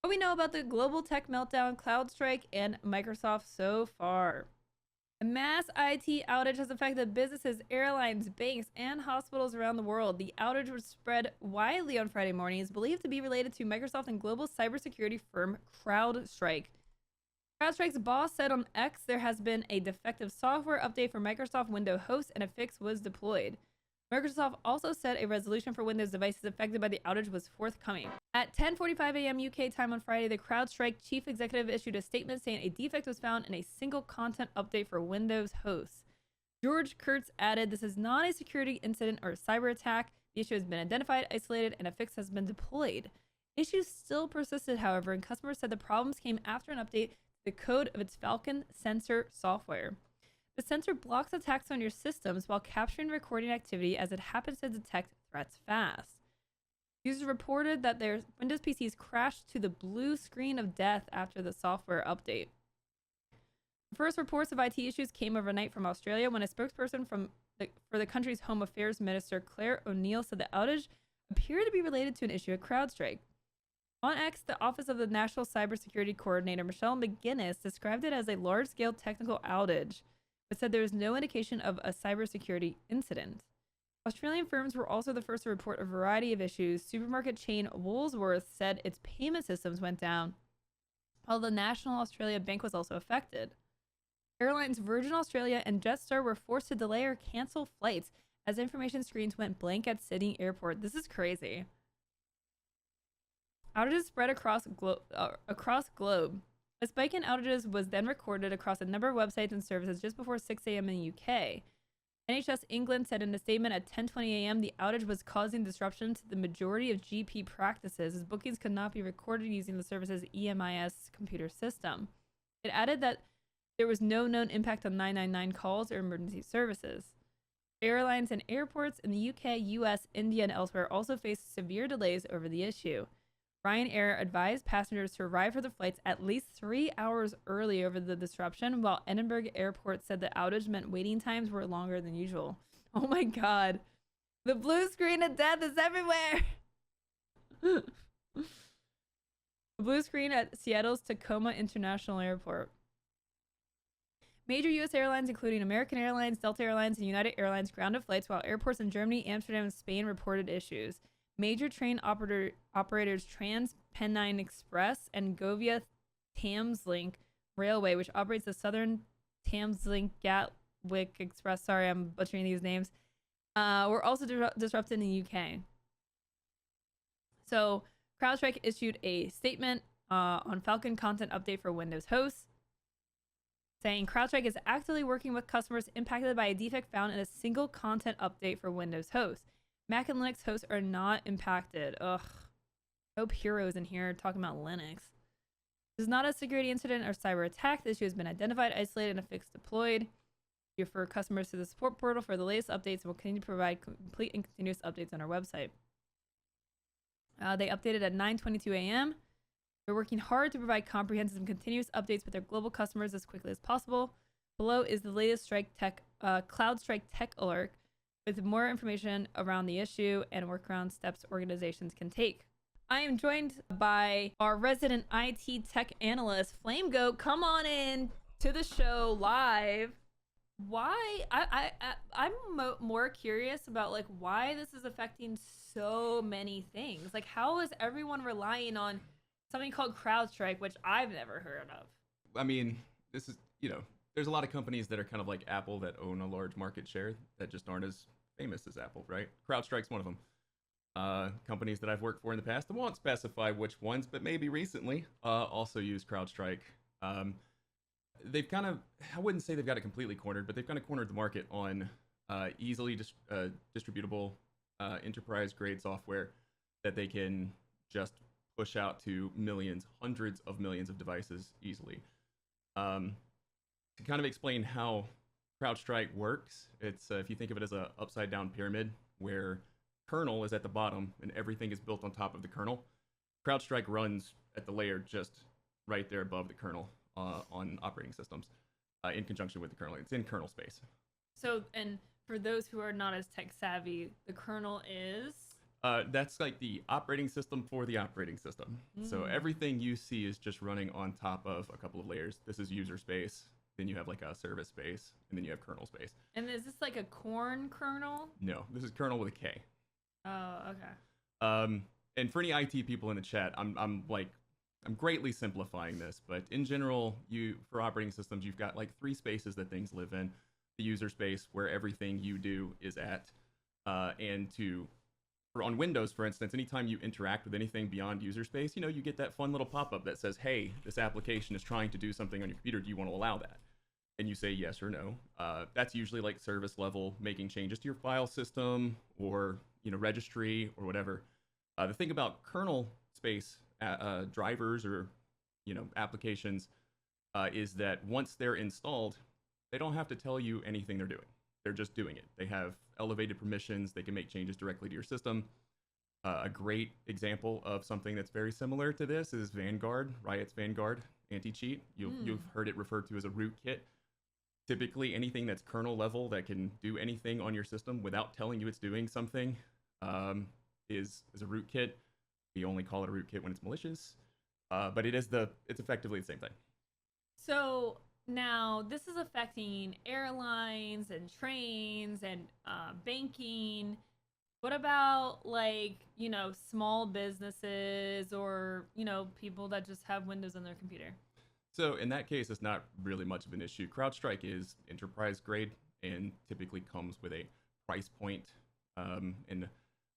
What we know about the global tech meltdown, CrowdStrike, and Microsoft so far. A mass IT outage has affected businesses, airlines, banks, and hospitals around the world. The outage, which spread widely on Friday morning, is believed to be related to Microsoft and global cybersecurity firm CrowdStrike. CrowdStrike's boss said on X there has been a defective software update for Microsoft Windows hosts and a fix was deployed. Microsoft also said a resolution for Windows devices affected by the outage was forthcoming. At 10:45 a.m. UK time on Friday, the CrowdStrike chief executive issued a statement saying a defect was found in a single content update for Windows hosts. George Kurtz added, "This is not a security incident or a cyber attack. The issue has been identified, isolated, and a fix has been deployed." Issues still persisted, however, and customers said the problems came after an update to the code of its Falcon sensor software. The sensor blocks attacks on your systems while capturing recording activity as it happens to detect threats fast. Users reported that their Windows PCs crashed to the blue screen of death after the software update. The first reports of IT issues came overnight from Australia when a spokesperson for the country's Home Affairs Minister, Claire O'Neill, said the outage appeared to be related to an issue at CrowdStrike. On X, the Office of the National Cybersecurity Coordinator, Michelle McGuinness, described it as a large-scale technical outage, but said there was no indication of a cybersecurity incident. Australian firms were also the first to report a variety of issues. Supermarket chain Woolworths said its payment systems went down, while the National Australia Bank was also affected. Airlines Virgin Australia and Jetstar were forced to delay or cancel flights as information screens went blank at Sydney Airport. This is crazy. Outages spread across globe. A spike in outages was then recorded across a number of websites and services just before 6 a.m. in the UK. NHS England said in a statement at 10:20 a.m. the outage was causing disruption to the majority of GP practices as bookings could not be recorded using the service's EMIS computer system. It added that there was no known impact on 999 calls or emergency services. Airlines and airports in the UK, US, India, and elsewhere also faced severe delays over the issue. Ryanair advised passengers to arrive for the flights at least 3 hours early over the disruption, while Edinburgh Airport said the outage meant waiting times were longer than usual. Oh my god. The blue screen of death is everywhere! The blue screen at Seattle's Tacoma International Airport. Major U.S. airlines, including American Airlines, Delta Airlines, and United Airlines, grounded flights, while airports in Germany, Amsterdam, and Spain reported issues. Major train operators TransPennine Express and Govia Thameslink Railway, which operates the Southern Thameslink Gatwick Express, sorry, I'm butchering these names, were also disrupted in the UK. So, CrowdStrike issued a statement on Falcon content update for Windows hosts, saying CrowdStrike is actively working with customers impacted by a defect found in a single content update for Windows hosts. Mac and Linux hosts are not impacted. Ugh. Hope Heroes in here talking about Linux. This is not a security incident or cyber attack. The issue has been identified, isolated, and a fix deployed. We refer customers to the support portal for the latest updates and will continue to provide complete and continuous updates on our website. They updated at 9:22 a.m. They're working hard to provide comprehensive and continuous updates with their global customers as quickly as possible. Below is the latest CrowdStrike tech alert with more information around the issue and workaround steps organizations can take. I am joined by our resident IT tech analyst, FlameGoat. Come on in to the show live. Why? I'm more curious about like why this is affecting so many things. Like, how is everyone relying on something called CrowdStrike, which I've never heard of? I mean, this is, there's a lot of companies that are kind of like Apple that own a large market share that just aren't as famous as Apple, right? CrowdStrike's one of them. Companies that I've worked for in the past, I won't specify which ones, but maybe recently, also use CrowdStrike. They've kind of, I wouldn't say they've got it completely cornered, but they've kind of cornered the market on easily distributable enterprise-grade software that they can just push out to millions, hundreds of millions of devices easily. To kind of explain how CrowdStrike works, it's if you think of it as a upside down pyramid where kernel is at the bottom and everything is built on top of the kernel. CrowdStrike runs at the layer just right there above the kernel on operating systems in conjunction with the kernel. It's in kernel space. So, and for those who are not as tech savvy, the kernel is That's like the operating system for the operating system. So Mm. everything you see is just running on top of a couple of layers. This is user space. Then you have like a service space, and then you have kernel space. And is this like a corn kernel? No, this is kernel with a K. Oh, okay. Um, and for any IT people in the chat, I'm greatly simplifying this, but in general, you for operating systems, you've got like three spaces that things live in: the user space where everything you do is at, and to or on Windows, for instance, anytime you interact with anything beyond user space, you get that fun little pop-up that says, "Hey, this application is trying to do something on your computer. Do you want to allow that?" And you say yes or no. That's usually like service level, making changes to your file system or registry or whatever. The thing about kernel space drivers or applications is that once they're installed, they don't have to tell you anything they're doing. They're just doing it. They have elevated permissions. They can make changes directly to your system. A great example of something that's very similar to this is Vanguard, Riot's Vanguard anti-cheat. You've heard it referred to as a rootkit. Typically, anything that's kernel level that can do anything on your system without telling you it's doing something is a rootkit. We only call it a rootkit when it's malicious, but it's effectively the same thing. So now this is affecting airlines and trains and banking. What about like, small businesses or, people that just have Windows on their computer? So in that case, it's not really much of an issue. CrowdStrike is enterprise grade and typically comes with a price point. And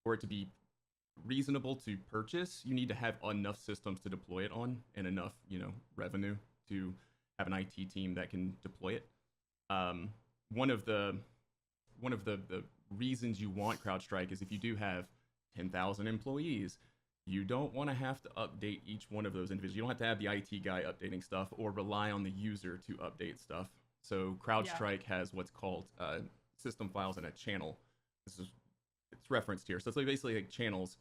for it to be reasonable to purchase, you need to have enough systems to deploy it on and enough, revenue to have an IT team that can deploy it. One of the reasons you want CrowdStrike is if you do have 10,000 employees, you don't want to have to update each one of those individuals. You don't have to have the IT guy updating stuff or rely on the user to update stuff. So CrowdStrike has what's called system files in a channel. It's referenced here. So it's basically like channels,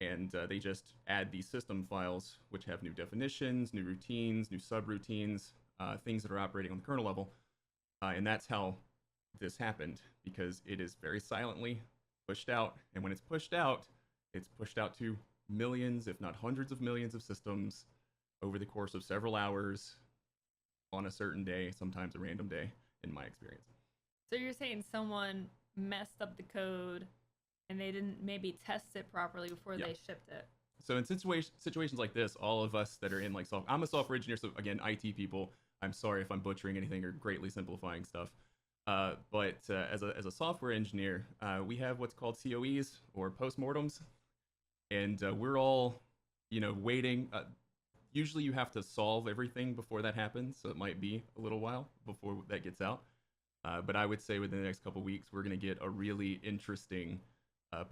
and they just add these system files, which have new definitions, new routines, new subroutines, things that are operating on the kernel level. And that's how this happened, because it is very silently pushed out. And when it's pushed out to millions, if not hundreds of millions of systems over the course of several hours on a certain day, sometimes a random day, in my experience. So you're saying someone messed up the code and they didn't maybe test it properly before they shipped it. So in situations like this, all of us that are in I'm a software engineer, so again, IT people, I'm sorry if I'm butchering anything or greatly simplifying stuff. But as a software engineer, we have what's called COEs or postmortems, and we're all, waiting. Usually, you have to solve everything before that happens, so it might be a little while before that gets out. But I would say within the next couple weeks, we're going to get a really interesting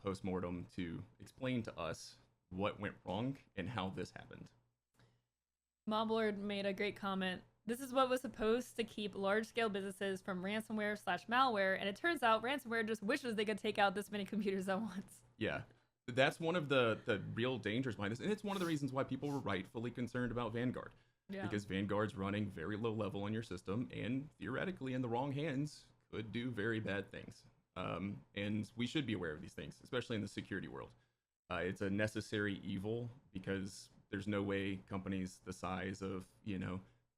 postmortem to explain to us what went wrong and how this happened. Moblord made a great comment. This is what was supposed to keep large-scale businesses from ransomware/malware, and it turns out ransomware just wishes they could take out this many computers at once. Yeah, that's one of the real dangers behind this, and it's one of the reasons why people were rightfully concerned about Vanguard. Yeah. Because Vanguard's running very low level on your system, and theoretically, in the wrong hands, could do very bad things. And we should be aware of these things, especially in the security world. It's a necessary evil because there's no way companies the size of,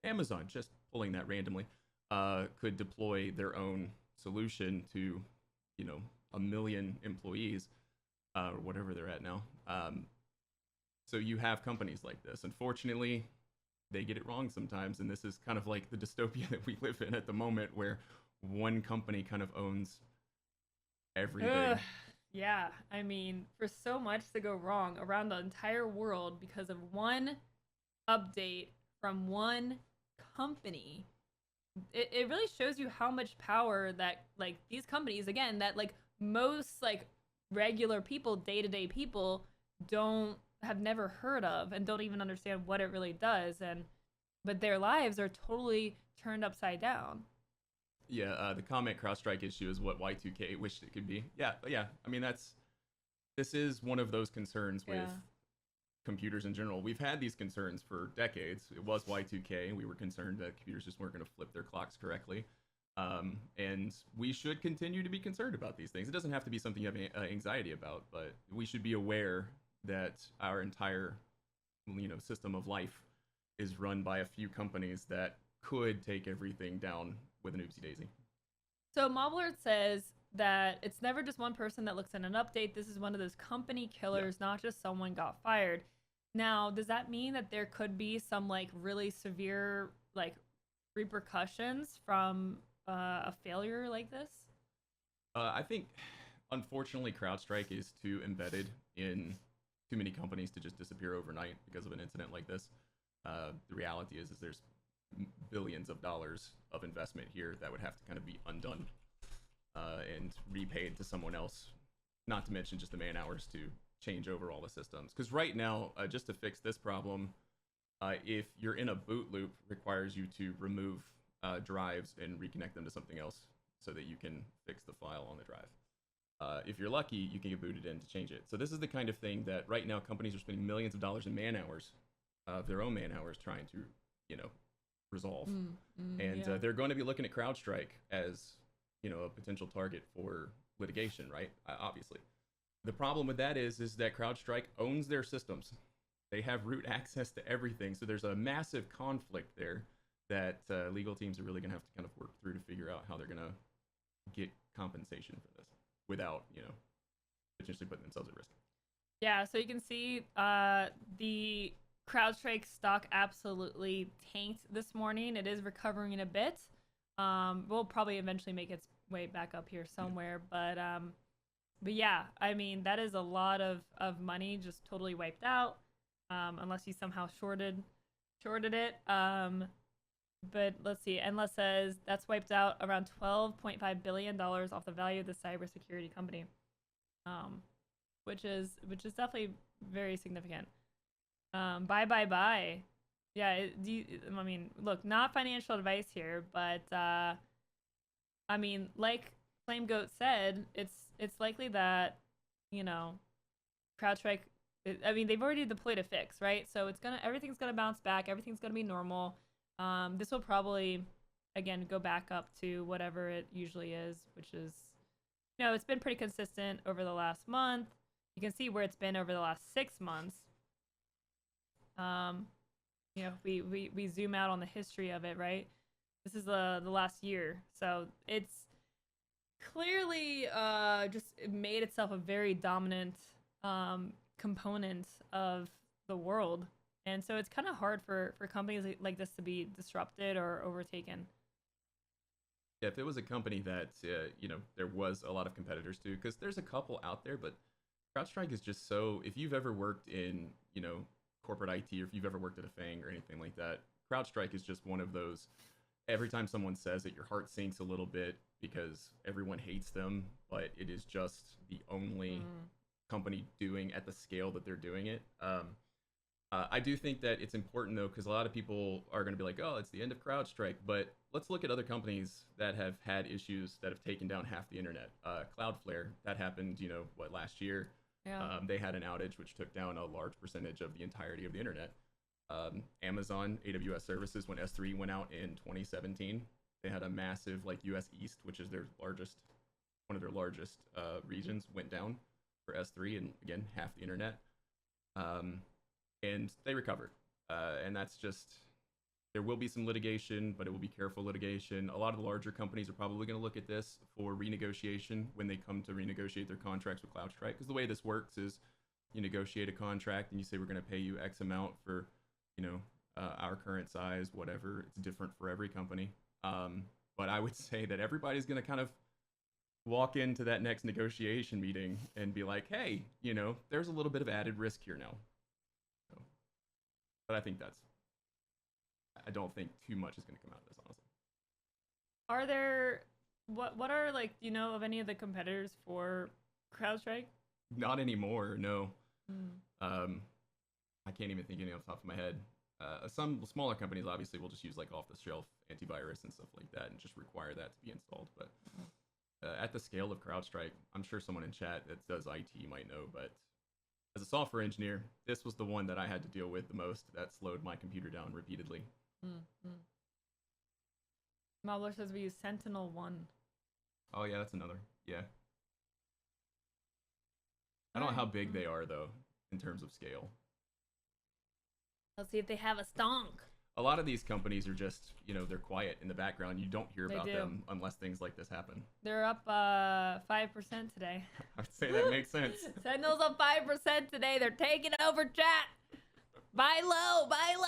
Amazon, just pulling that randomly, could deploy their own solution to, 1 million employees, or whatever they're at now. So you have companies like this. Unfortunately, they get it wrong sometimes, and this is kind of like the dystopia that we live in at the moment, where one company kind of owns everything. Yeah, I mean, for so much to go wrong around the entire world because of one update from one company, it really shows you how much power that like these companies, again, that like most like regular people, day-to-day people have never heard of and don't even understand what it really does, but their lives are totally turned upside down. Yeah, the comment CrowdStrike issue is what Y2K wished it could be. Yeah. I mean, this is one of those concerns with computers in general. We've had these concerns for decades. It was Y2K. We were concerned that computers just weren't going to flip their clocks correctly. And we should continue to be concerned about these things. It doesn't have to be something you have anxiety about, but we should be aware that our entire system of life is run by a few companies that could take everything down with an oopsie daisy. So Moblert says that it's never just one person that looks at an update. This is one of those company Yeah. killers, not just someone got fired. Now, does that mean that there could be some like really severe like repercussions from a failure like this? I think, unfortunately, CrowdStrike is too embedded in too many companies to just disappear overnight because of an incident like this. The reality is there's billions of dollars of investment here that would have to kind of be undone and repaid to someone else. Not to mention just the man hours to change over all the systems. Because right now, just to fix this problem, if you're in a boot loop, requires you to remove drives and reconnect them to something else so that you can fix the file on the drive. If you're lucky, you can get booted in to change it. So this is the kind of thing that right now companies are spending millions of dollars in man hours, their own man hours, trying to, resolve. And Yeah. they're going to be looking at CrowdStrike as, a potential target for litigation, right? Obviously. The problem with that is that CrowdStrike owns their systems. They have root access to everything. So there's a massive conflict there that legal teams are really going to have to kind of work through to figure out how they're going to get compensation for this without, potentially putting themselves at risk. Yeah, so you can see the CrowdStrike stock absolutely tanked this morning. It is recovering in a bit. We'll probably eventually make its way back up here somewhere, but yeah, I mean that is a lot of money just totally wiped out, unless you somehow shorted it. But let's see. Endless says that's wiped out around $12.5 billion off the value of the cybersecurity company, um, which is definitely very significant. Bye. Yeah, I mean, look, not financial advice here, but I mean, like Flame Goat said, it's likely that you know CrowdStrike. I mean, they've already deployed a fix, right? So everything's gonna bounce back. Everything's gonna be normal. This will probably again go back up to whatever it usually is, which is it's been pretty consistent over the last month. You can see where it's been over the last 6 months. Um, we zoom out on the history of it, right? This is the last year, so it's clearly just made itself a very dominant component of the world, and so it's kind of hard for companies like this to be disrupted or overtaken. Yeah, if it was a company that, there was a lot of competitors to, because there's a couple out there, but CrowdStrike is just so, if you've ever worked in, corporate IT, or if you've ever worked at a FANG or anything like that, CrowdStrike is just one of those. Every time someone says it, your heart sinks a little bit because everyone hates them, but it is just the only company doing at the scale that they're doing it. I do think that it's important though, because a lot of people are going to be like, "Oh, it's the end of CrowdStrike," but let's look at other companies that have had issues that have taken down half the internet. Cloudflare, that happened, last year. Yeah. They had an outage which took down a large percentage of the entirety of the internet. Amazon AWS services, when S3 went out in 2017, they had a massive US East, which is one of their largest regions, went down for S3, and again half the internet. And they recovered. And that's just, there will be some litigation, but it will be careful litigation. A lot of the larger companies are probably going to look at this for renegotiation when they come to renegotiate their contracts with CloudStrike. Because the way this works is you negotiate a contract and you say, we're going to pay you X amount for, our current size, whatever. It's different for every company. But I would say that everybody's going to kind of walk into that next negotiation meeting and be like, hey, there's a little bit of added risk here now. So, but I don't think too much is going to come out of this, honestly. Are there what are like of any of the competitors for CrowdStrike? Not anymore, no. Mm. I can't even think any off the top of my head. Some smaller companies obviously will just use like off-the-shelf antivirus and stuff like that, and just require that to be installed. But at the scale of CrowdStrike, I'm sure someone in chat that does IT might know. But as a software engineer, this was the one that I had to deal with the most. That slowed my computer down repeatedly. Mm-hmm. Mobler says we use Sentinel-1. Oh yeah, that's another. Yeah. I don't know how big they are though, in terms of scale. Let's see if they have a stonk. A lot of these companies are just, they're quiet in the background. You don't hear They about do. them unless things like this happen. They're up 5% today. I would say that makes sense. Sentinel's up 5% today. They're taking over chat. Buy low, buy low.